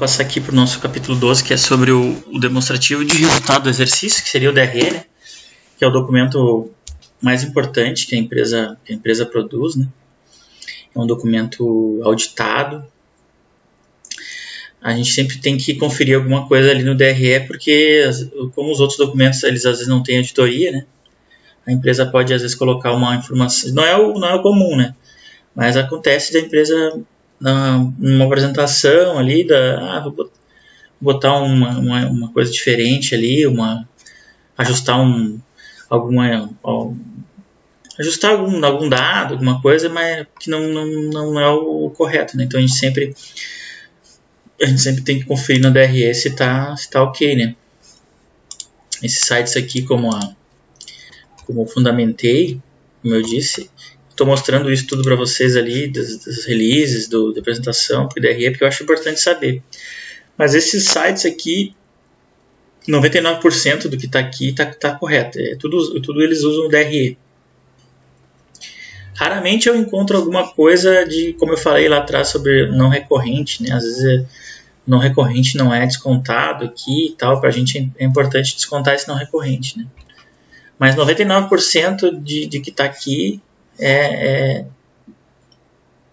passar aqui para o nosso capítulo 12, que é sobre o demonstrativo de resultado do exercício, que seria o DRE, né? Que é o documento mais importante que a empresa produz, né? É um documento auditado. A gente sempre tem que conferir alguma coisa ali no DRE, porque como os outros documentos eles às vezes não têm auditoria, né? A empresa pode às vezes colocar uma informação, não é o comum, né? Mas acontece da empresa numa apresentação ali, vou botar uma coisa diferente ali, ajustar ajustar algum dado, alguma coisa, mas que não é o correto, né? Então a gente sempre tem que conferir no DRE se tá ok, né? Esses sites aqui, como eu fundamentei, como eu disse, estou mostrando isso tudo para vocês ali, das releases, da apresentação, do DRE, porque eu acho importante saber. Mas esses sites aqui, 99% do que está aqui está correto. Tudo eles usam o DRE. Raramente eu encontro alguma coisa como eu falei lá atrás, sobre não recorrente, né? Às vezes não recorrente não é descontado aqui e tal. Para a gente é importante descontar esse não recorrente, né? Mas 99% de que está aqui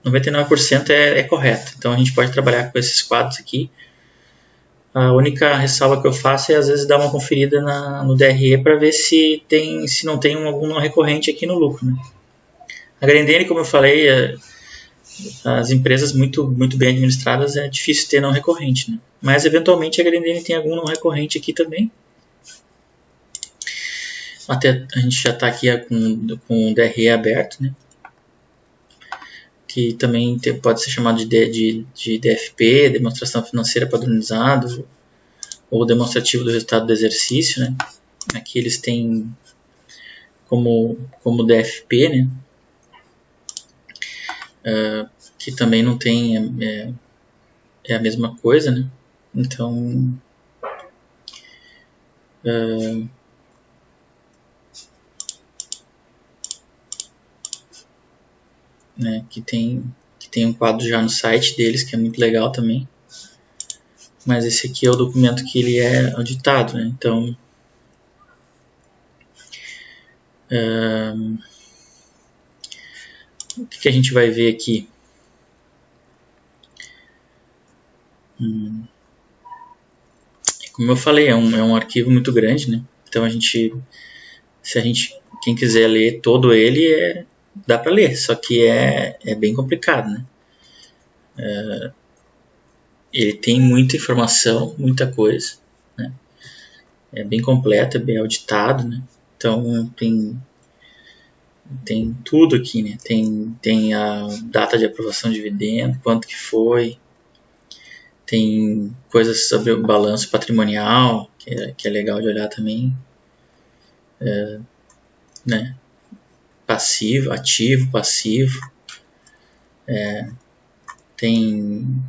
99% é correto. Então a gente pode trabalhar com esses quadros aqui. A única ressalva que eu faço é às vezes dar uma conferida no DRE para ver se não tem algum não recorrente aqui no lucro, né? A Grendene, como eu falei, as empresas muito bem administradas é difícil ter não recorrente, né? Mas eventualmente a Grendene tem algum não recorrente aqui também. Até a gente já está aqui com o DRE aberto, né? Que também pode ser chamado de DFP, Demonstração Financeira Padronizado, ou Demonstrativo do Resultado do Exercício, né? Aqui eles têm como DFP, né? Que também não tem, é a mesma coisa, né? Então, né, que tem um quadro já no site deles, que é muito legal também. Mas esse aqui é o documento que ele é auditado, né? Então, o que a gente vai ver aqui? Como eu falei, é um arquivo muito grande, né? Então quem quiser ler todo ele, dá para ler, só que é bem complicado, né? Ele tem muita informação, muita coisa, né? É bem completo, é bem auditado, né? Então tem tudo aqui, né? Tem a data de aprovação de dividendo, quanto que foi, tem coisas sobre o balanço patrimonial, que é legal de olhar também, né? Passivo, ativo, passivo, tem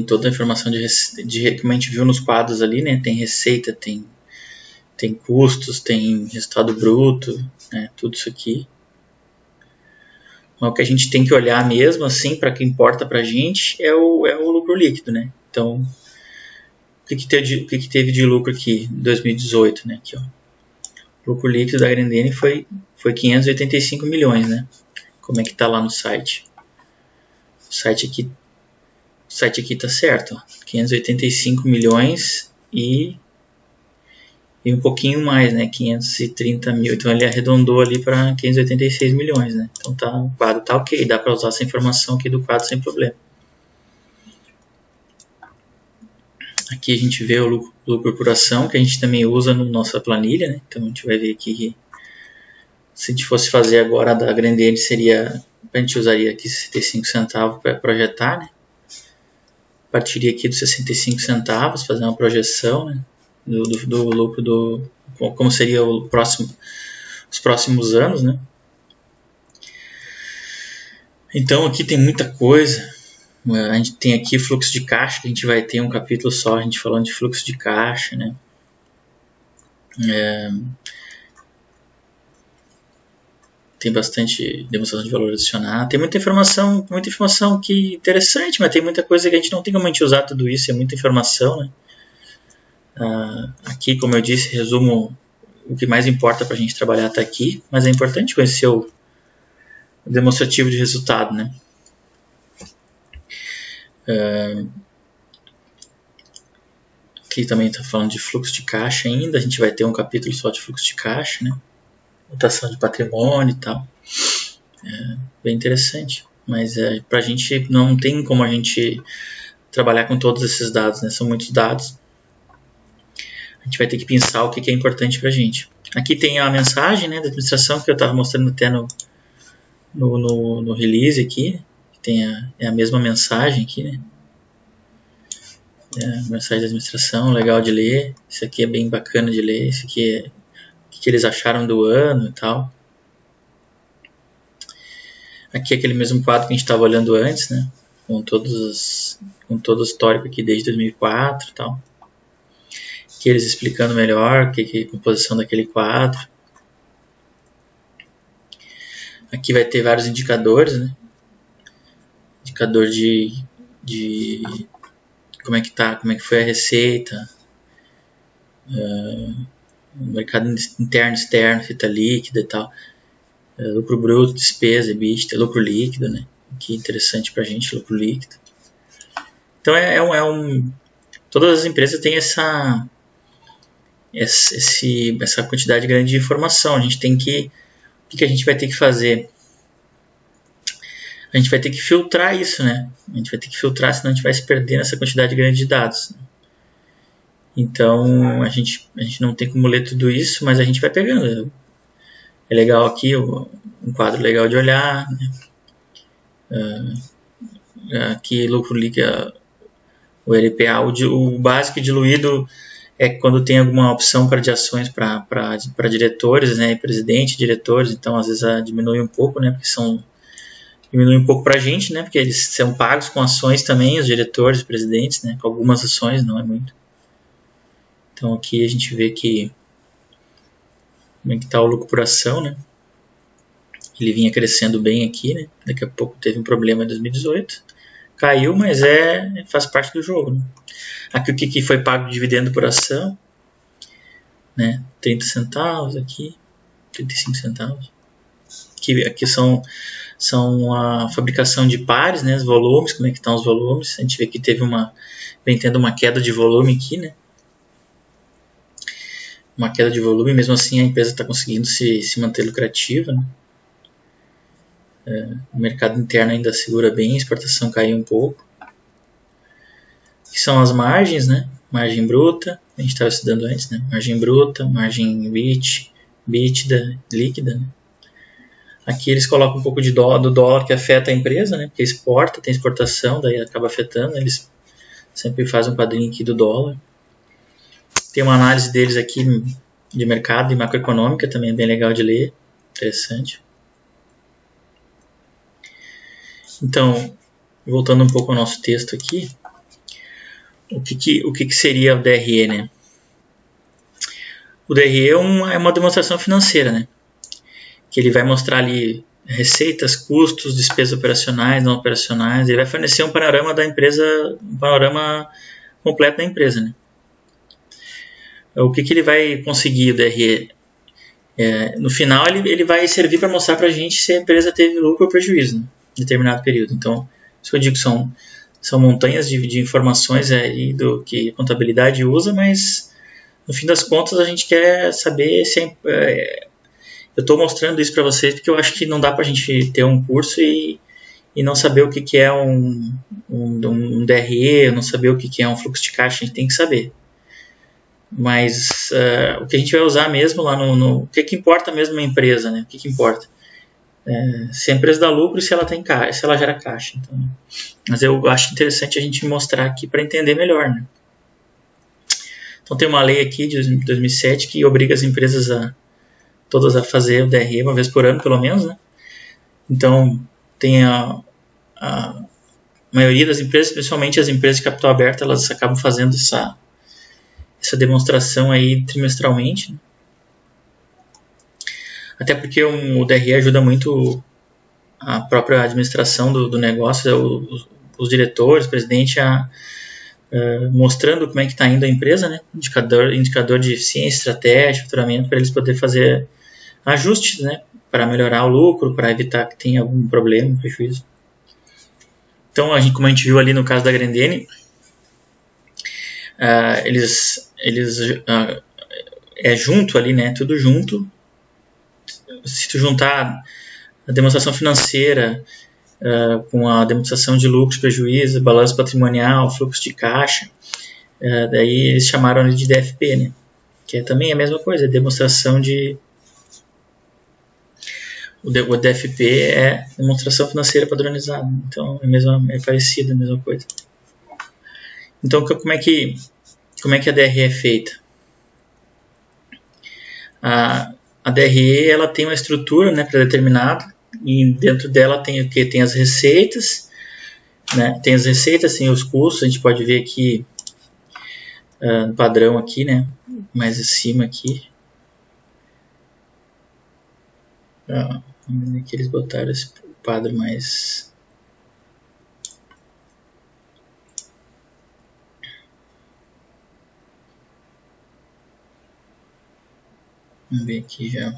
toda a informação como a gente viu nos quadros ali, né? Tem receita, tem custos, tem resultado bruto, né? Tudo isso aqui. Mas o que a gente tem que olhar mesmo, assim, para que importa para a gente, é o lucro líquido, né? Então, o que teve de lucro aqui em 2018, né? Aqui, ó. O lucro líquido da Grendene foi 585 milhões, né? Como é que está lá no site? O site aqui está certo, ó. 585 milhões e um pouquinho mais, né? 530 mil. Então ele arredondou ali para 586 milhões, né? Então o quadro tá ok, dá para usar essa informação aqui do quadro sem problema. Aqui a gente vê o lucro por ação, que a gente também usa na nossa planilha, né? Então a gente vai ver aqui que se a gente fosse fazer agora da Grendene, a gente usaria aqui 65 centavos para projetar, né? Partiria aqui dos 65 centavos, fazer uma projeção, né? Do lucro como seria os próximos anos, né? Então aqui tem muita coisa. A gente tem aqui fluxo de caixa, que a gente vai ter um capítulo só a gente falando de fluxo de caixa, né? tem bastante demonstração de valor adicionado. Tem muita informação que é interessante, mas tem muita coisa que a gente não tem como a gente usar tudo isso, é muita informação, né? Aqui, como eu disse, resumo o que mais importa para a gente trabalhar até aqui, mas é importante conhecer o demonstrativo de resultado, né? Aqui também está falando de fluxo de caixa ainda, a gente vai ter um capítulo só de fluxo de caixa, né? Rotação de patrimônio e tal. Bem interessante, mas para a gente não tem como a gente trabalhar com todos esses dados, né? São muitos dados. A gente vai ter que pensar o que é importante para a gente. Aqui tem a mensagem, né, da administração que eu estava mostrando até no release aqui. Tem a mesma mensagem aqui, né? A mensagem da administração, legal de ler. Isso aqui é bem bacana de ler. Isso aqui é o que eles acharam do ano e tal. Aqui é aquele mesmo quadro que a gente estava olhando antes, né? Com todo o histórico aqui desde 2004 e tal. Aqui eles explicando melhor o que é a composição daquele quadro. Aqui vai ter vários indicadores, né? Indicador de como é que tá, como é que foi a receita, mercado interno, externo, receita líquida e tal, lucro bruto, despesa, EBITDA, lucro líquido, né? Que interessante pra gente, lucro líquido. Então todas as empresas têm essa quantidade grande de informação. A gente tem que, o que a gente vai ter que fazer? A gente vai ter que filtrar isso, né? A gente vai ter que filtrar, senão a gente vai se perder nessa quantidade grande de dados. Então, a gente não tem como ler tudo isso, mas a gente vai pegando. É legal aqui, um quadro legal de olhar, né? Aqui, lucro líquido, o LPA, o básico e diluído é quando tem alguma opção de ações para diretores, né? Presidente, diretores, então às vezes diminui um pouco, né? Porque diminui um pouco para a gente, né? Porque eles são pagos com ações também, os diretores, os presidentes, né? Com algumas ações, não é muito. Então aqui a gente vê que como é que está o lucro por ação, né? Ele vinha crescendo bem aqui, né? Daqui a pouco teve um problema em 2018. Caiu, mas faz parte do jogo, né? Aqui o que foi pago de dividendo por ação, né? 30 centavos aqui, 35 centavos. Aqui são a fabricação de pares, né? Os volumes, como é que estão os volumes. A gente vê que vem tendo uma queda de volume aqui, né? Uma queda de volume, mesmo assim a empresa está conseguindo se manter lucrativa, né? O mercado interno ainda segura bem, a exportação caiu um pouco. Que são as margens, né? Margem bruta, a gente estava estudando antes, né? Margem bruta, margem EBIT, EBITDA, líquida, né? Aqui eles colocam um pouco do dólar que afeta a empresa, né? Porque tem exportação, daí acaba afetando. Eles sempre fazem um quadrinho aqui do dólar. Tem uma análise deles aqui de mercado e macroeconômica, também é bem legal de ler, interessante. Então, voltando um pouco ao nosso texto aqui, o que seria o DRE, né? O DRE é uma demonstração financeira, né? Que ele vai mostrar ali receitas, custos, despesas operacionais, não operacionais. Ele vai fornecer um panorama da empresa, um panorama completo da empresa, né? O que ele vai conseguir, o DRE? No final, ele vai servir para mostrar para a gente se a empresa teve lucro ou prejuízo, né, em determinado período. Então, isso que eu digo, são montanhas de informações aí do que a contabilidade usa, mas no fim das contas a gente quer saber se eu estou mostrando isso para vocês porque eu acho que não dá para a gente ter um curso e não saber o que é um DRE, não saber o que é um fluxo de caixa. A gente tem que saber. Mas o que a gente vai usar mesmo lá o que importa mesmo uma empresa, né? O que importa? Se a empresa dá lucro e se ela tem caixa, se ela gera caixa. Então, mas eu acho interessante a gente mostrar aqui para entender melhor, né? Então tem uma lei aqui de 2007 que obriga as empresas todas a fazer o DRE uma vez por ano, pelo menos, né? Então tem a maioria das empresas, principalmente as empresas de capital aberto, elas acabam fazendo essa demonstração aí trimestralmente, né? Até porque o DRE ajuda muito a própria administração do negócio, os diretores, o presidente, mostrando como é que está indo a empresa, né? Indicador de eficiência, estratégia, faturamento, para eles poderem fazer ajustes, né? Para melhorar o lucro, para evitar que tenha algum problema, prejuízo. Então, como a gente viu ali no caso da Grendene, eles junto ali, né? Tudo junto. Se tu juntar a demonstração financeira com a demonstração de lucros, prejuízo, balanço patrimonial, fluxo de caixa, daí eles chamaram de DFP, né? Que é também a mesma coisa, demonstração de... O DFP é demonstração financeira padronizada, então é parecido, a mesma coisa. Então, como é que a DRE é feita? A DRE ela tem uma estrutura, né, pré-determinada, e dentro dela tem o que? Tem as receitas, né? Tem as receitas, tem os custos. A gente pode ver aqui no padrão aqui, né? Mais acima aqui. Vamos ver que eles botaram esse quadro mais... Vamos ver aqui já.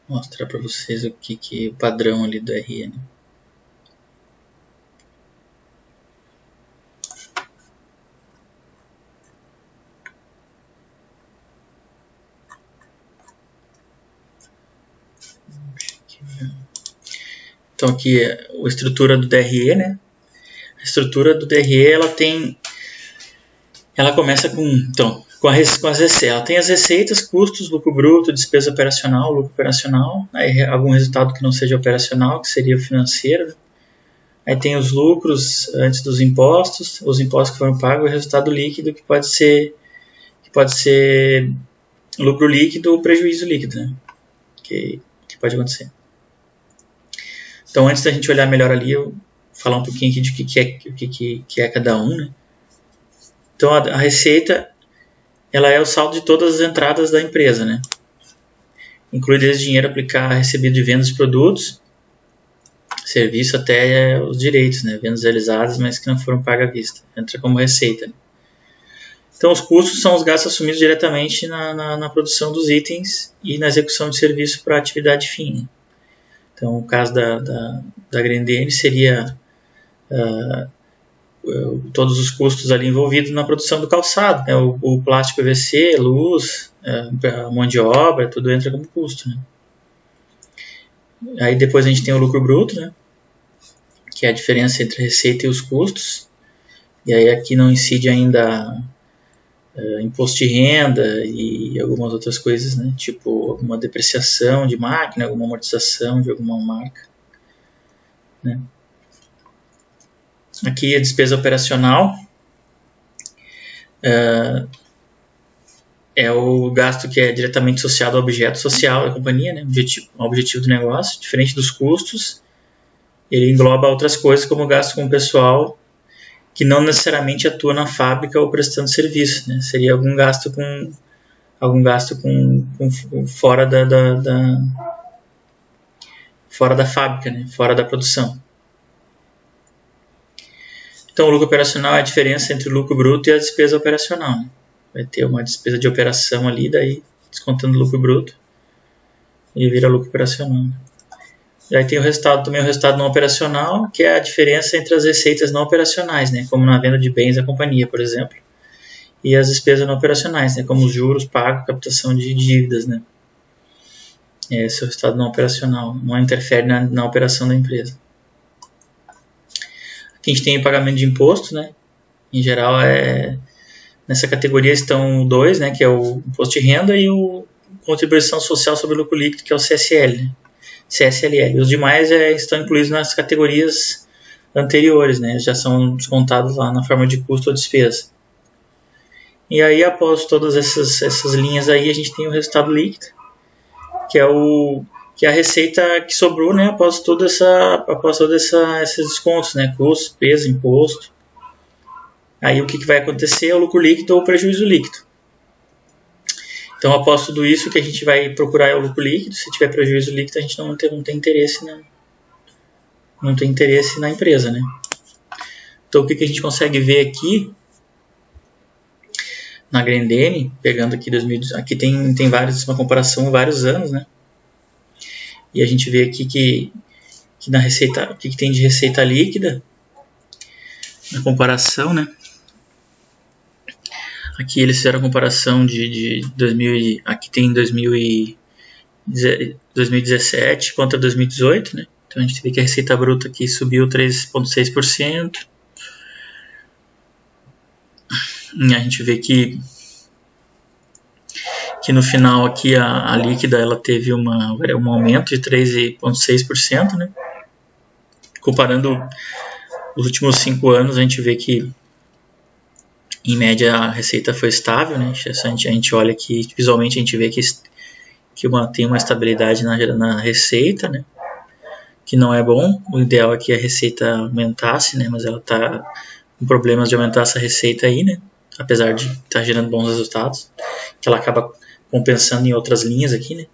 Mostrar para vocês o que o padrão ali do RE, né? Então aqui é a estrutura do DRE, né? A estrutura do DRE ela começa com as receitas. Ela tem as receitas, custos, lucro bruto, despesa operacional, lucro operacional, aí algum resultado que não seja operacional, que seria o financeiro. Aí tem os lucros antes dos impostos, os impostos que foram pagos, o resultado líquido, que pode ser lucro líquido ou prejuízo líquido, né? Que pode acontecer. Então, antes da gente olhar melhor ali, eu vou falar um pouquinho aqui de o que é cada um, né? Então, a receita, ela é o saldo de todas as entradas da empresa, né? Inclui desde dinheiro recebido de vendas de produtos, serviço até os direitos, né? Vendas realizadas, mas que não foram pagas à vista. Entra como receita, né? Então, os custos são os gastos assumidos diretamente na produção dos itens e na execução de serviço para a atividade fim, né? Então, o caso da Grendene seria todos os custos ali envolvidos na produção do calçado, né? O plástico PVC, luz, a mão de obra, tudo entra como custo, né? Aí depois a gente tem o lucro bruto, né? Que é a diferença entre a receita e os custos. E aí aqui não incide ainda imposto de renda e algumas outras coisas, né? Tipo alguma depreciação de máquina, alguma amortização de alguma marca, né? Aqui a despesa operacional é o gasto que é diretamente associado ao objeto social da companhia, né? Ao objetivo do negócio, diferente dos custos. Ele engloba outras coisas como gasto com o pessoal que não necessariamente atua na fábrica ou prestando serviço, né? Seria algum gasto fora fora da fábrica, né? Fora da produção. Então, o lucro operacional é a diferença entre o lucro bruto e a despesa operacional, né? Vai ter uma despesa de operação ali, daí descontando o lucro bruto e vira lucro operacional. E aí tem o resultado não operacional, que é a diferença entre as receitas não operacionais, né? Como na venda de bens da companhia, por exemplo, e as despesas não operacionais, né? Como os juros pagos, captação de dívidas, né? Esse é o resultado não operacional, não interfere na operação da empresa. Aqui a gente tem o pagamento de imposto, né? Em geral, nessa categoria estão dois, né? Que é o imposto de renda e o contribuição social sobre o lucro líquido, que é o CSL, né? CSLL. Os demais estão incluídos nas categorias anteriores, né? Já são descontados lá na forma de custo ou despesa. E aí, após todas essas linhas aí, a gente tem o resultado líquido, que é a receita que sobrou, né? Após todos esses descontos, né? Custo, peso, imposto. Aí o que vai acontecer é o lucro líquido ou o prejuízo líquido. Então, após tudo isso, o que a gente vai procurar é o lucro líquido. Se tiver prejuízo líquido, a gente não tem interesse na empresa, né? Então, o que a gente consegue ver aqui na Grendene, pegando aqui 2000, aqui tem uma comparação vários anos, né? E a gente vê aqui que na receita, o que tem de receita líquida na comparação, né? Aqui eles fizeram a comparação de 2000, aqui tem 2017 contra 2018, né? Então a gente vê que a receita bruta aqui subiu 3,6%. E a gente vê que no final aqui a líquida ela teve um aumento de 3,6%, né? Comparando os últimos 5 anos, a gente vê que em média a receita foi estável, né? A gente olha aqui, visualmente a gente vê que tem uma estabilidade na receita, né? Que não é bom. O ideal é que a receita aumentasse, né? Mas ela está com problemas de aumentar essa receita aí, né? Apesar de estar gerando bons resultados, que ela acaba compensando em outras linhas aqui, né?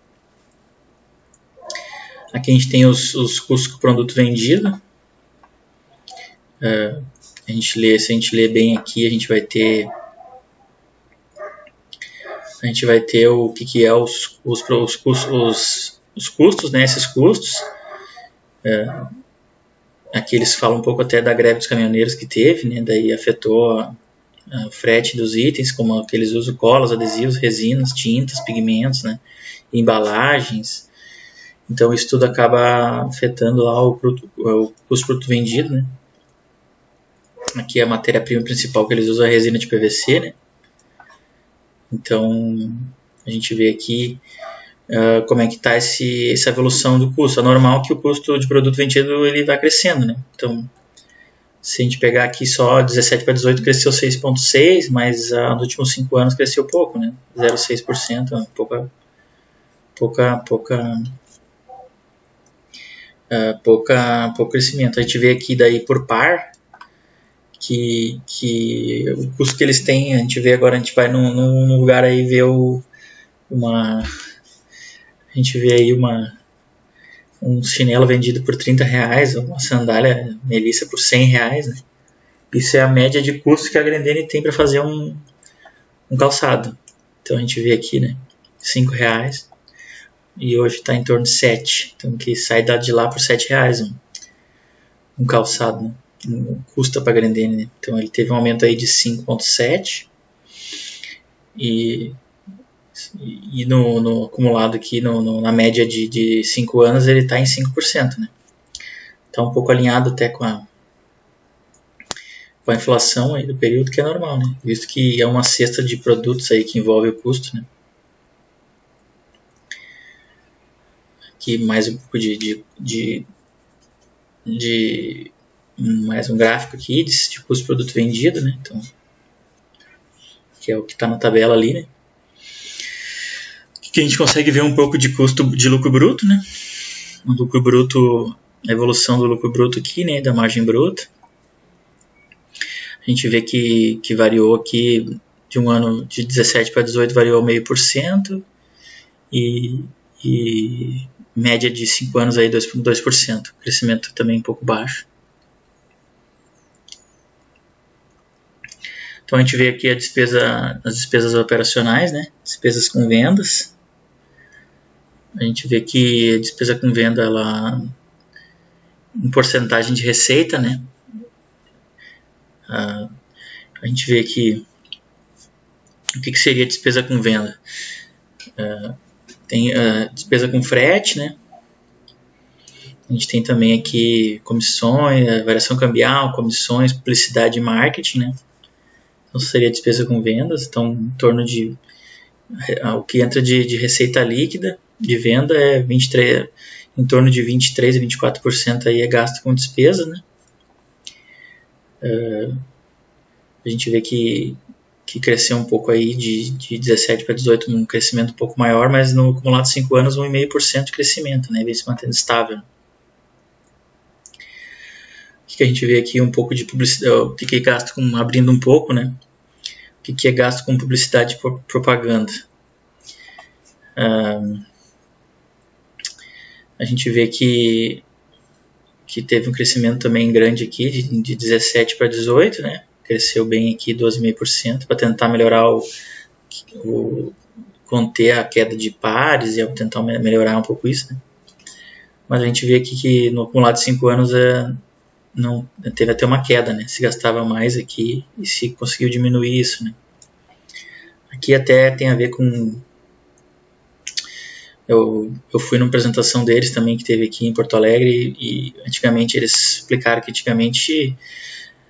Aqui a gente tem os custos do produto vendido. Se a gente ler bem aqui, a gente vai ter o que é os custos, né? Esses custos. Aqui eles falam um pouco até da greve dos caminhoneiros que teve, né? Daí afetou o frete dos itens, como que eles usam colas, adesivos, resinas, tintas, pigmentos, né? Embalagens. Então isso tudo acaba afetando lá o custo produto vendido, né? Aqui é a matéria-prima principal que eles usam, a resina de PVC, né? Então a gente vê aqui como é que está essa evolução do custo. É normal que o custo de produto vendido ele vai crescendo, né? Então, se a gente pegar aqui só 17 para 18 cresceu 6,6%, mas nos últimos 5 anos cresceu pouco, né? 0,6%, pouco crescimento. A gente vê aqui daí por par que o custo que eles têm, a gente vê agora, a gente vai num lugar aí ver a gente vê aí um chinelo vendido por R$30, uma sandália Melissa por R$100, né? Isso é a média de custo que a Grendene tem para fazer um calçado. Então a gente vê aqui, né, R$5 e hoje está em torno de 7. Então que sai de lá por R$7 um calçado, né? Custa para a Grendene, né? Então ele teve um aumento aí de 5,7 e no acumulado aqui, na média de 5 anos, ele está em 5%, né? Está um pouco alinhado até com a inflação aí do período, que é normal, né? Visto que é uma cesta de produtos aí que envolve o custo, né? Aqui mais um pouco mais um gráfico aqui de custo do produto vendido, né? Então, que é o que está na tabela ali, né? Que a gente consegue ver um pouco de custo de lucro bruto, né? O lucro bruto, a evolução do lucro bruto aqui, né? Da margem bruta. A gente vê que variou aqui de um ano de 17 para 18 variou 0,5% e média de 5 anos aí 2%. Crescimento também um pouco baixo. Então a gente vê aqui as despesas operacionais, né? Despesas com vendas. A gente vê que a despesa com venda, ela em porcentagem de receita, né? A gente vê aqui o que seria despesa com venda. Tem despesa com frete, né? A gente tem também aqui comissões, variação cambial, comissões, publicidade e marketing, né? Então seria despesa com vendas. Então em torno de o que entra de receita líquida de venda é 23, em torno de 23 a 24% aí é gasto com despesa, né? A gente vê que cresceu um pouco aí de 17 para 18, um crescimento um pouco maior, mas no acumulado de 5 anos 1,5% de crescimento, né? Vem se mantendo estável. O que a gente vê aqui um pouco de publicidade, o que é gasto abrindo um pouco, né? O que é gasto com publicidade e propaganda. A gente vê que teve um crescimento também grande aqui, de 17 para 18, né? Cresceu bem aqui 12,5% para tentar melhorar conter a queda de pares e tentar melhorar um pouco isso, né? Mas a gente vê aqui que no acumulado de 5 anos não teve até uma queda, né? Se gastava mais aqui e se conseguiu diminuir isso, né? Aqui até tem a ver com... Eu fui numa apresentação deles também que teve aqui em Porto Alegre e antigamente eles explicaram que antigamente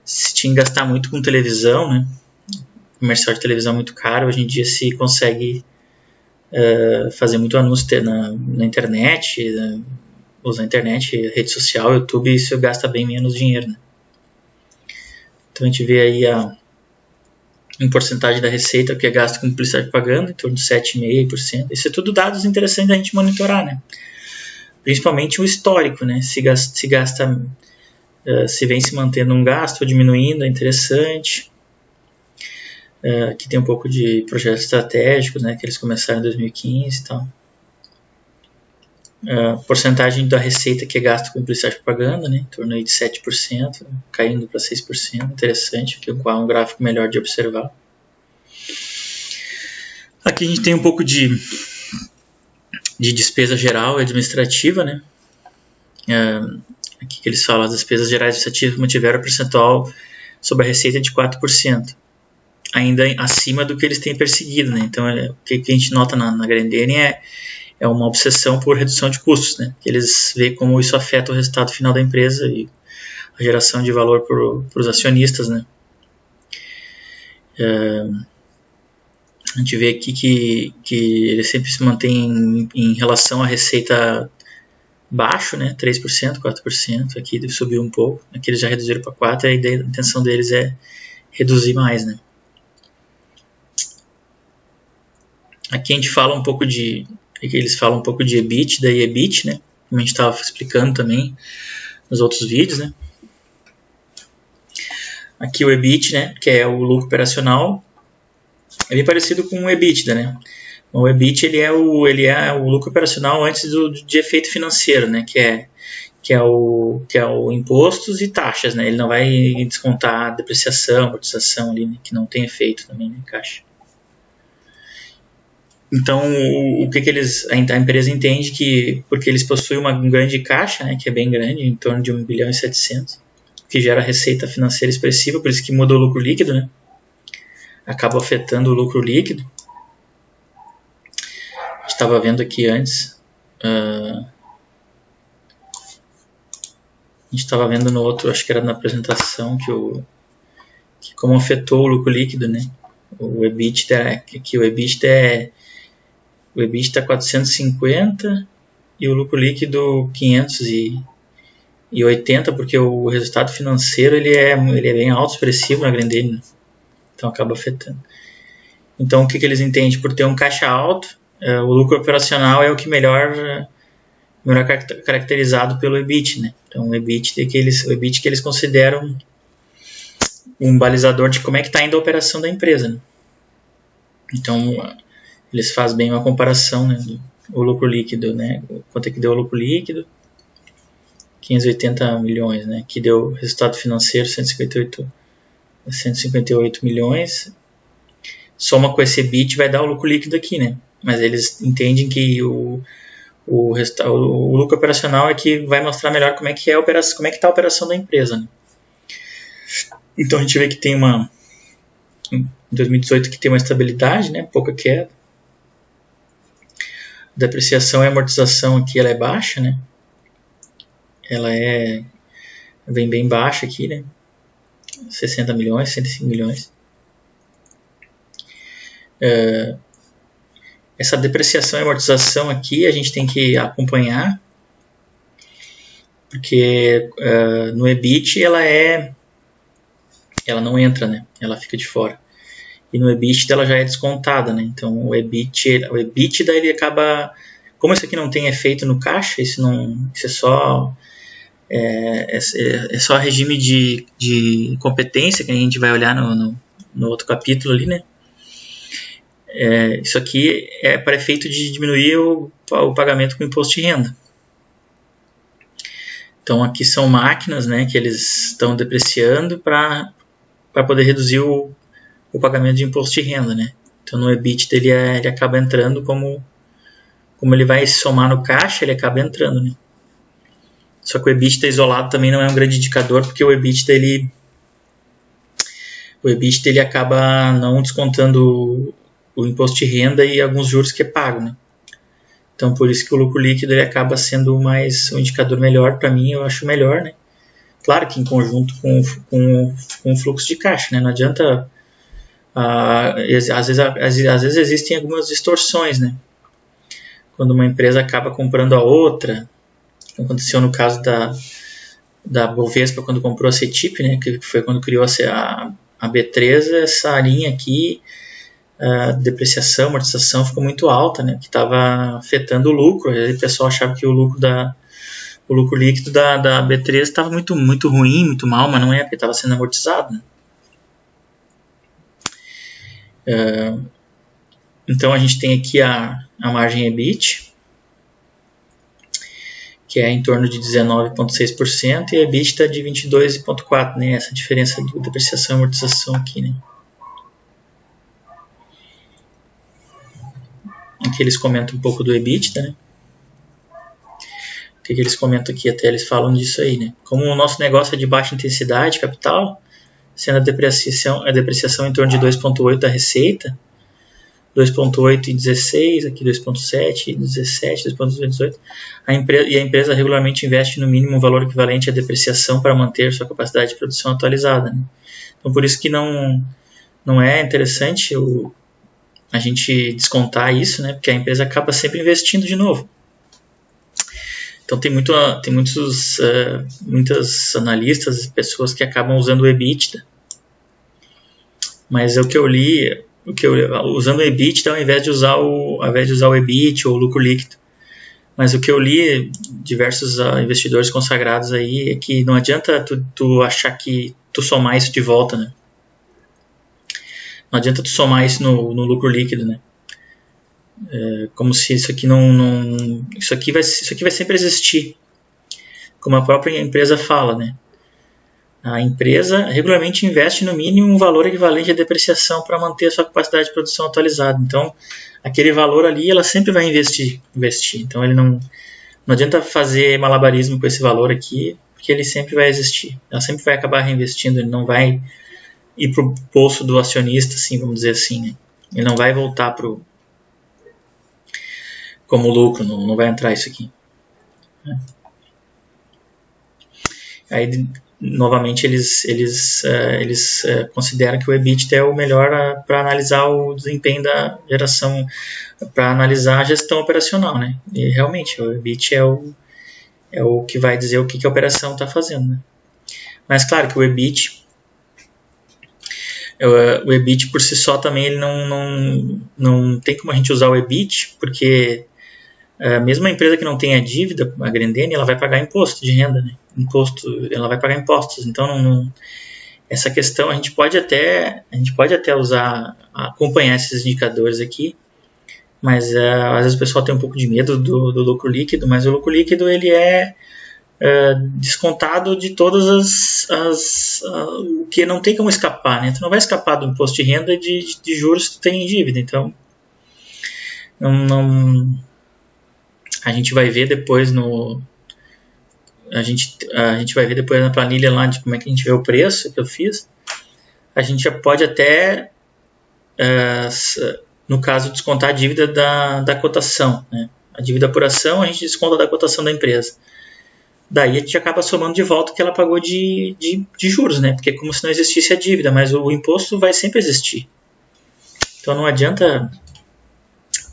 se tinha que gastar muito com televisão, né? Comercial de televisão muito caro. Hoje em dia se consegue fazer muito anúncio na internet, usar a internet, rede social, YouTube, isso gasta bem menos dinheiro, né? Então a gente vê aí em porcentagem da receita que é gasto com publicidade e propaganda, em torno de 7,5%. Isso é tudo dados interessantes da gente monitorar, né? Principalmente o histórico, né? Se vem se mantendo um gasto ou diminuindo, é interessante. Aqui tem um pouco de projetos estratégicos, né? Que eles começaram em 2015 e tal. Porcentagem da receita que é gasto com publicidade e propaganda, né? Em torno aí de 7%, caindo para 6%. Interessante, aqui um gráfico melhor de observar. Aqui a gente tem um pouco de despesa geral e administrativa, né? Aqui que eles falam, as despesas gerais administrativas mantiveram o percentual sobre a receita de 4%, ainda acima do que eles têm perseguido, né? Então, o que a gente nota na Grendene é uma obsessão por redução de custos, né? Eles veem como isso afeta o resultado final da empresa e a geração de valor para os acionistas, né? A gente vê aqui que ele sempre se mantém em relação à receita baixo, né? 3%, 4%, aqui subiu um pouco, aqui eles já reduziram para 4%, e a intenção deles é reduzir mais, né? Aqui a gente fala um pouco eles falam um pouco de EBITDA e EBIT, né? Como a gente estava explicando também nos outros vídeos, né? Aqui o EBIT, né? Que é o lucro operacional, é bem parecido com o EBITDA, né? O EBIT ele é o lucro operacional antes de efeito financeiro, né? Que é o impostos e taxas, né? Ele não vai descontar depreciação, amortização ali, né? Que não tem efeito também em caixa. Então, o que a empresa entende que, porque eles possuem um grande caixa, né, que é bem grande, em torno de 1,7 bilhão, que gera receita financeira expressiva, por isso que muda o lucro líquido, né, acaba afetando o lucro líquido. A gente estava vendo aqui antes, a gente estava vendo no outro, acho que era na apresentação, que como afetou o lucro líquido, né, o EBITDA, que o EBITDA está 450 e o lucro líquido 580, porque o resultado financeiro ele é bem alto, expressivo na Grendene, né? Então acaba afetando. Então o que eles entendem? Por ter um caixa alto, o lucro operacional é o que melhor caracterizado pelo EBIT, né? Então o EBIT que eles consideram um balizador de como é que está indo a operação da empresa, né? Então eles fazem bem uma comparação, né, do lucro líquido, né, quanto é que deu o lucro líquido, 580 milhões, né, que deu resultado financeiro 158 milhões, soma com esse EBIT vai dar o lucro líquido aqui, né, mas eles entendem que o lucro operacional é que vai mostrar melhor como é que está a operação da empresa, né. Então a gente vê que tem em 2018 que tem uma estabilidade, né, pouca queda. Depreciação e amortização aqui ela é baixa, né? Ela vem bem baixa aqui, né? 60 milhões, 105 milhões. Essa depreciação e amortização aqui a gente tem que acompanhar, porque no EBIT ela não entra, né? Ela fica de fora. E no EBITDA ela já é descontada, né? Então o EBITDA ele acaba, como isso aqui não tem efeito no caixa, isso é só regime de competência que a gente vai olhar no outro capítulo ali, né? Isso aqui é para efeito de diminuir o pagamento com imposto de renda. Então aqui são máquinas, né, que eles estão depreciando para poder reduzir o pagamento de imposto de renda, né? Então no EBITDA ele acaba entrando como ele vai somar no caixa, ele acaba entrando, né? Só que o EBITDA isolado também não é um grande indicador, porque o EBITDA ele acaba não descontando o imposto de renda e alguns juros que é pago, né? Então por isso que o lucro líquido ele acaba sendo um indicador melhor para mim, eu acho melhor, né? Claro que em conjunto com o fluxo de caixa, né? Não adianta, às vezes existem algumas distorções, né? Quando uma empresa acaba comprando a outra, aconteceu no caso da Bovespa quando comprou a CETIP, né? Que foi quando criou a B3, essa linha aqui, a depreciação, amortização ficou muito alta, né? Que estava afetando o lucro. Aí o pessoal achava que o lucro líquido da B3 estava muito, muito ruim, muito mal, mas não é, porque estava sendo amortizado, né? Então a gente tem aqui a margem EBIT, que é em torno de 19,6%, e a EBITDA de 22,4%, né? Essa diferença de depreciação e amortização aqui, né? Aqui eles comentam um pouco do EBITDA, né? O que eles comentam aqui, até eles falam disso aí, né? Como o nosso negócio é de baixa intensidade de capital, sendo a depreciação em torno de 2,8% da receita, 2,8 em 16, aqui 2,7, 17, 2,18. A empresa regularmente investe no mínimo um valor equivalente à depreciação para manter sua capacidade de produção atualizada, né? Então por isso que não é interessante a gente descontar isso, né? Porque a empresa acaba sempre investindo de novo. Então tem muitos analistas, pessoas que acabam usando o EBITDA, mas é o que eu li, usando o EBITDA ao invés de usar o EBIT ou o lucro líquido. Mas o que eu li, diversos investidores consagrados aí, é que não adianta tu achar que tu somar isso de volta, né? Não adianta tu somar isso no lucro líquido, né? Como se isso aqui isso aqui vai sempre existir, como a própria empresa fala, né? A empresa regularmente investe no mínimo um valor equivalente à depreciação para manter a sua capacidade de produção atualizada. Então, aquele valor ali, ela sempre vai investir. Então, ele não adianta fazer malabarismo com esse valor aqui, porque ele sempre vai existir. Ela sempre vai acabar reinvestindo, ele não vai ir para o bolso do acionista, assim, vamos dizer assim, né? Ele não vai voltar como lucro, não vai entrar isso aqui. Aí, novamente, eles consideram que o EBITDA é o melhor para analisar o desempenho da geração, para analisar a gestão operacional, né? E realmente, o EBITDA é o que vai dizer o que a operação está fazendo, né? Mas claro que o EBITDA por si só também ele não tem como a gente usar o EBITDA, porque mesmo a empresa que não tenha dívida, a Grendene, ela vai pagar imposto de renda, né? Ela vai pagar impostos. Então, essa questão a gente pode até usar, acompanhar esses indicadores aqui, mas às vezes o pessoal tem um pouco de medo do lucro líquido, mas o lucro líquido ele é descontado de todas o que não tem como escapar, né? Tu não vai escapar do imposto de renda e de juros que tu tem em dívida. Então, a gente vai ver depois a gente vai ver depois na planilha lá de como é que a gente vê o preço que eu fiz. A gente já pode até, no caso, descontar a dívida da cotação, né? A dívida por ação a gente desconta da cotação da empresa. Daí a gente acaba somando de volta o que ela pagou de juros, né? Porque é como se não existisse a dívida, mas o imposto vai sempre existir. Então não adianta.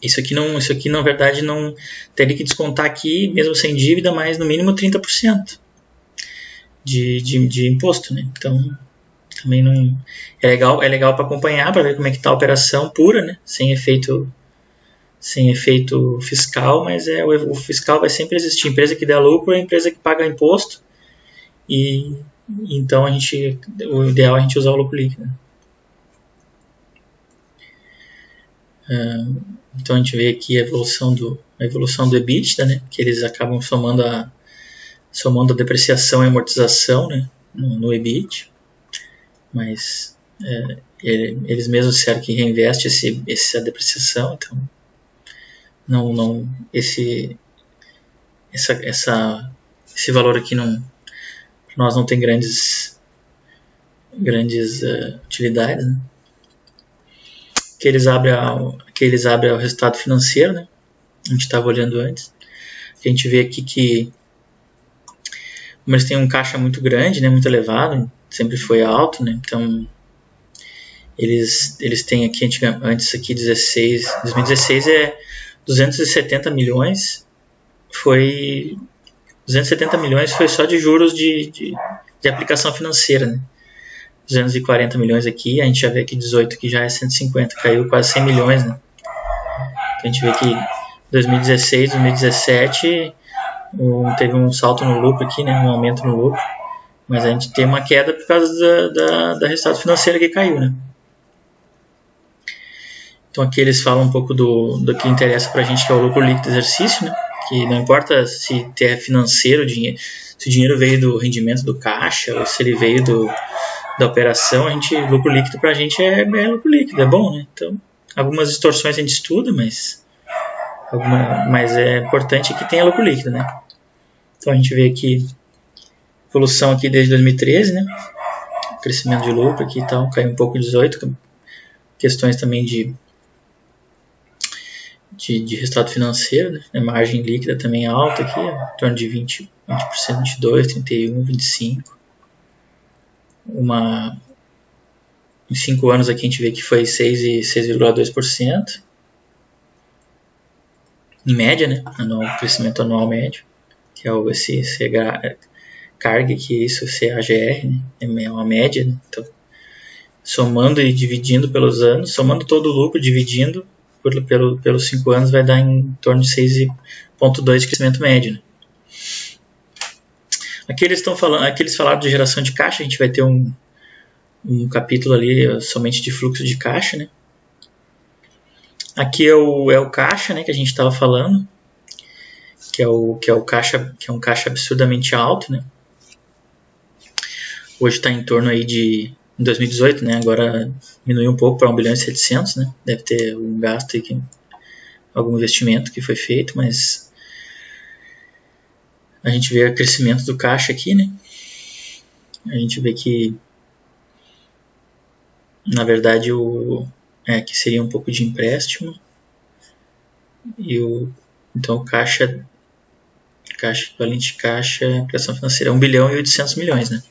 Isso aqui na verdade não teria que descontar aqui, mesmo sem dívida, mas no mínimo 30% de imposto, né? Então também não é legal para acompanhar, para ver como é que está a operação pura, né? Sem efeito fiscal, mas o fiscal vai sempre existir. A empresa que dá lucro é a empresa que paga imposto, e então o ideal é a gente usar o lucro líquido. Então a gente vê aqui a evolução do EBITDA, né, que eles acabam somando a depreciação e amortização, né, no EBIT, mas eles mesmos disseram que reinveste essa depreciação, então esse valor aqui para nós não tem grandes utilidades, né? Que eles abrem ao resultado financeiro, né? A gente estava olhando antes. A gente vê aqui que como eles têm um caixa muito grande, né, muito elevado, sempre foi alto, né? Então eles têm aqui antes aqui 2016 é 270 milhões, foi 270 milhões foi só de juros de aplicação financeira, né? 240 milhões aqui, a gente já vê que 18 que já é 150, caiu quase 100 milhões, né? Então a gente vê que 2016, 2017 teve um salto no lucro aqui, né? Um aumento no lucro, mas a gente tem uma queda por causa da resultado financeiro que caiu, né? Então aqui eles falam um pouco do que interessa pra gente, que é o lucro líquido do exercício, né? Que não importa se é financeiro, se o dinheiro veio do rendimento do caixa ou se ele veio da operação, lucro líquido pra gente é lucro líquido, é bom, né? Então, algumas distorções a gente estuda, mas é importante que tenha lucro líquido, né? Então a gente vê aqui evolução aqui desde 2013, né? Crescimento de lucro aqui e tal, caiu um pouco em 18, questões também de resultado financeiro, né? A margem líquida também alta aqui, em torno de 20%, 22%, 31%, 25%. Em 5 anos aqui a gente vê que foi 6,2%. Em média, né? Crescimento anual médio, que é esse CAGR aqui, isso, CAGR, né? É uma média, né? Então, somando e dividindo pelos anos, somando todo o lucro, dividindo pelos 5 anos, vai dar em torno de 6,2 de crescimento médio, né? Aqui eles falaram de geração de caixa, a gente vai ter um capítulo ali somente de fluxo de caixa, né? Aqui é o caixa, né, que a gente estava falando, que é um caixa absurdamente alto, né? Hoje está em torno aí em 2018, né? Agora diminuiu um pouco para 1 bilhão e 700, né? Deve ter um gasto aí, algum investimento que foi feito, mas a gente vê o crescimento do caixa aqui, né? A gente vê que, na verdade, que seria um pouco de empréstimo, então o caixa equivalente de caixa, aplicação financeira, 1 bilhão e 800 milhões, né?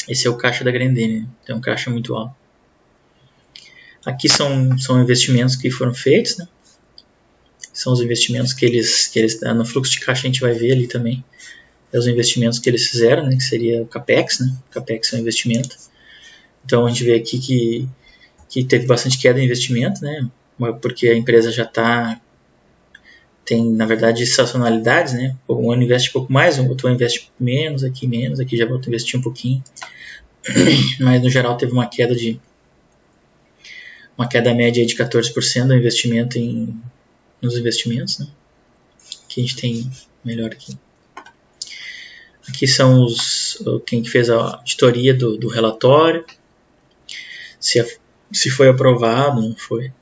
Esse é o caixa da Grendene, né? Então é um caixa muito alto. Aqui são investimentos que foram feitos, né? São os investimentos que eles no fluxo de caixa a gente vai ver ali também. É os investimentos que eles fizeram, né? Que seria o CAPEX, né? O CAPEX é um investimento. Então a gente vê aqui que teve bastante queda em investimento, né? Porque a empresa já tem, na verdade, sazonalidades, né? Um ano investe um pouco mais, outro ano investe menos, aqui já volta a investir um pouquinho. Mas no geral teve uma queda média de 14% do investimento nos investimentos, né? Que a gente tem melhor aqui. Aqui são quem fez a auditoria do relatório, se foi aprovado, não foi.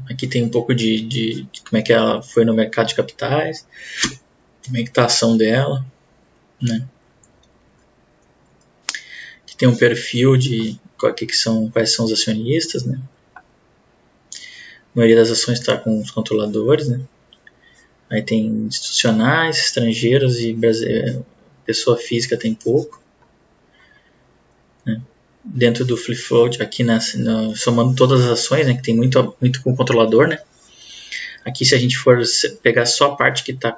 Aqui tem um pouco de como é que ela foi no mercado de capitais, como é que está a ação dela, né? Aqui tem um perfil de quais são os acionistas, né? A maioria das ações está com os controladores, né? Aí tem institucionais, estrangeiros e pessoa física tem pouco, né? Dentro do free float, aqui somando todas as ações, né, que tem muito com o controlador, né? Aqui, se a gente for pegar só a parte que está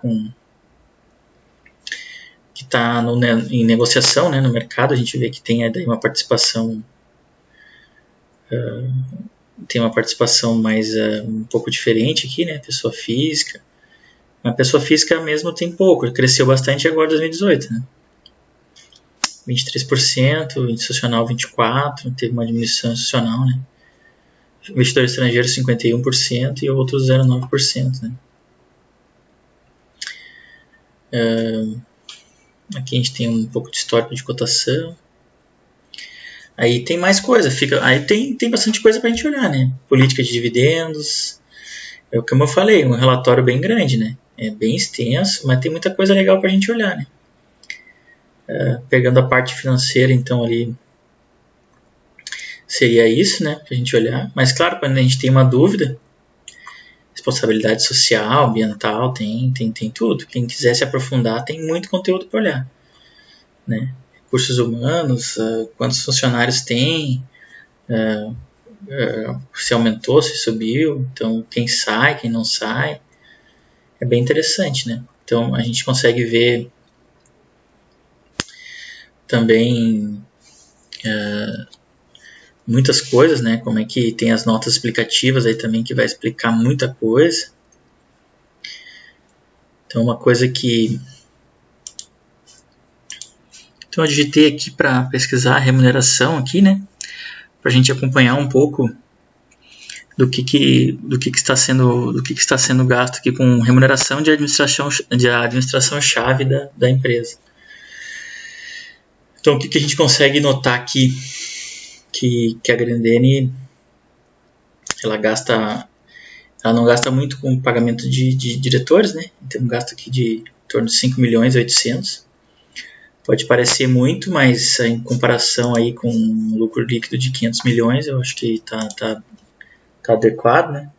em negociação, né, no mercado, a gente vê que tem aí uma participação mais um pouco diferente aqui, né? Pessoa física. A pessoa física mesmo tem pouco, cresceu bastante agora em 2018, né? 23%, institucional 24%, teve uma diminuição institucional, né? Investidor estrangeiro 51% e outros 0,9%, né? Aqui a gente tem um pouco de histórico de cotação. Aí tem mais coisa, aí tem bastante coisa pra gente olhar, né? Política de dividendos, como eu falei, um relatório bem grande, né? É bem extenso, mas tem muita coisa legal pra gente olhar, né? Pegando a parte financeira, então ali seria isso, né? Pra gente olhar. Mas claro, quando a gente tem uma dúvida, responsabilidade social, ambiental, tem tudo. Quem quiser se aprofundar, tem muito conteúdo para olhar, né? Recursos humanos, quantos funcionários tem, se aumentou, se subiu, então quem sai, quem não sai, é bem interessante, né? Então a gente consegue ver também muitas coisas, né? Como é que tem as notas explicativas aí também, que vai explicar muita coisa. Então uma coisa que eu digitei aqui para pesquisar a remuneração aqui, né? Para a gente acompanhar um pouco do que está sendo gasto aqui com remuneração de administração chave da empresa. Então o que a gente consegue notar aqui, que a Grendene ela não gasta muito com pagamento de diretores, né? Tem um gasto aqui de em torno de 5.800.000. Pode parecer muito, mas em comparação aí com um lucro líquido de 500 milhões, eu acho que tá adequado, né?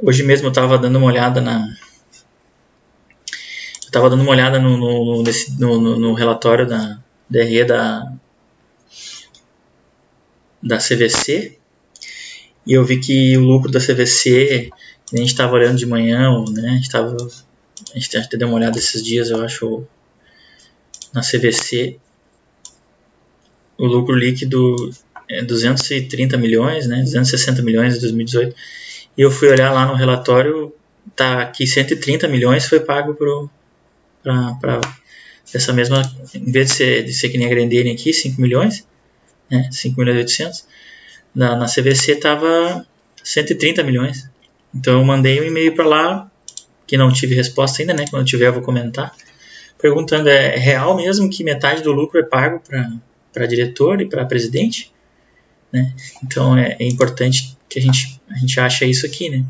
Hoje mesmo eu estava dando uma olhada no relatório da DRE da CVC, e eu vi que o lucro da CVC, a gente estava olhando de manhã, né? A gente até deu uma olhada esses dias, eu acho, na CVC, o lucro líquido é 230 milhões, né? 260 milhões em 2018. E eu fui olhar lá no relatório, tá aqui 130 milhões foi pago para essa mesma, em vez de ser que nem a Grendene aqui, 5 milhões, né? 5.800.000, na CVC estava 130 milhões. Então eu mandei um e-mail para lá, que não tive resposta ainda, né? Quando eu tiver eu vou comentar, perguntando, é real mesmo que metade do lucro é pago para diretor e para presidente? Né? Então é importante que a gente ache isso aqui, né?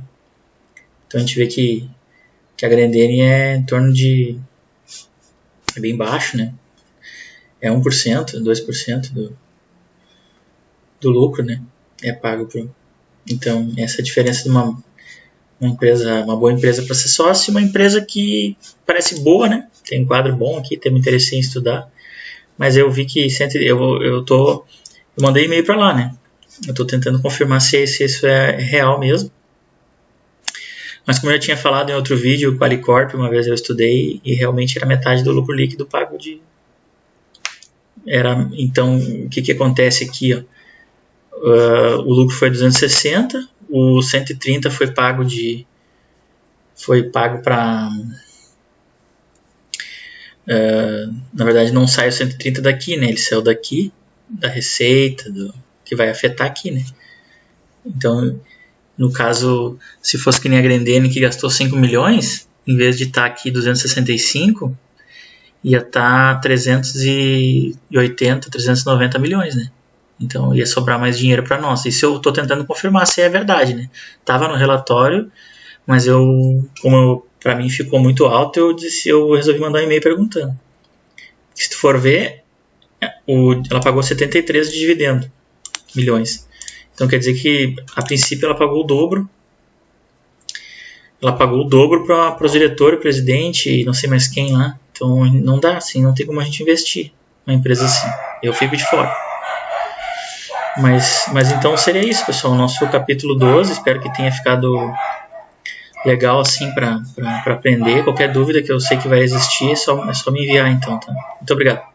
Então a gente vê que a Grendene é em torno de... é bem baixo, né? É 1%, 2% do lucro, né? É pago Então essa é a diferença de uma boa empresa para ser sócio, uma empresa que parece boa, né? Tem um quadro bom aqui, tem um interesse em estudar, mas eu vi que eu mandei e-mail para lá, né? Eu estou tentando confirmar se isso é real mesmo. Mas como eu já tinha falado em outro vídeo, o Qualicorp, uma vez eu estudei e realmente era metade do lucro líquido pago então, o que acontece aqui? Ó? O lucro foi 260, o 130 foi pago para... na verdade não sai o 130 daqui, né? Ele saiu daqui, da receita, que vai afetar aqui, né? Então, no caso, se fosse que nem a Grendene, que gastou 5 milhões, em vez de estar aqui 265, ia estar 380, 390 milhões, né? Então ia sobrar mais dinheiro para nós. Isso eu estou tentando confirmar se é verdade, né? Tava no relatório, mas para mim ficou muito alto, eu resolvi mandar um e-mail perguntando. Se tu for ver, ela pagou 73 de dividendo, milhões. Então quer dizer que a princípio ela pagou o dobro. Ela pagou o dobro para os diretores, presidente e não sei mais quem lá. Então não dá assim, não tem como a gente investir numa empresa assim. Eu fico de fora. Mas então seria isso, pessoal. O nosso capítulo 12. Espero que tenha ficado legal assim para aprender. Qualquer dúvida que eu sei que vai existir, é só me enviar então, tá? Muito obrigado.